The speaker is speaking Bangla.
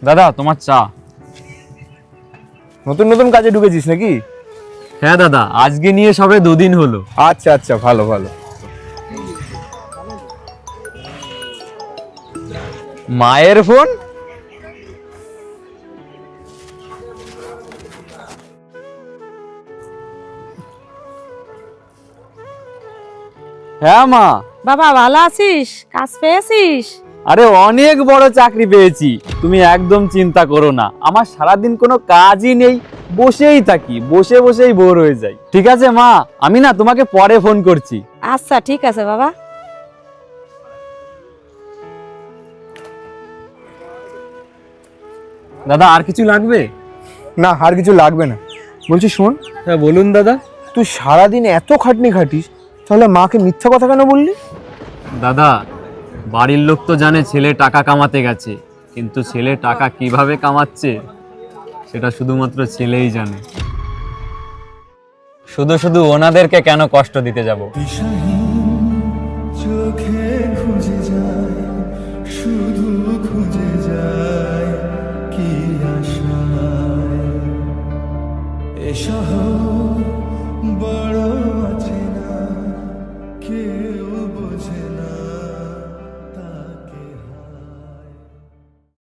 দাদা তোমার চা। নতুন নতুন কাজে ঢুকেছিস নাকি? হ্যাঁ দাদা, আজকে নিয়ে সবে 2 দিন হলো। আচ্ছা আচ্ছা, ভালো ভালো। মায়ের ফোন? হ্যাঁ মা। বাবা ভালো আছিস? কাজ পেয়েছিস? আরে অনেক বড় চাকরি পেয়েছি, তুমি একদম চিন্তা করো না। আমার সারাদিন কোনো কাজই নেই, বসেই থাকি, বসে বসেই বোর হয়ে যাই। ঠিক আছে মা, আমি না তোমাকে পরে ফোন করছি। আচ্ছা ঠিক আছে বাবা। দাদা আর কিছু লাগবে? না, আর কিছু লাগবে না। বলছি শোন, হ্যাঁ বলুন দাদা। তুই সারাদিন এত খাটনি খাটিস, তাহলে মাকে মিথ্যা কথা কেন বললি? দাদা, বাড়ির লোক তো জানে ছেলে টাকা কামাতে গেছে, কিন্তু ছেলে টাকা কিভাবে কামাচ্ছে সেটা শুধুমাত্র ছেলেই জানে। শুধু শুধু ওনাদেরকে কেন কষ্ট দিতে যাব? চোখে খুঁজে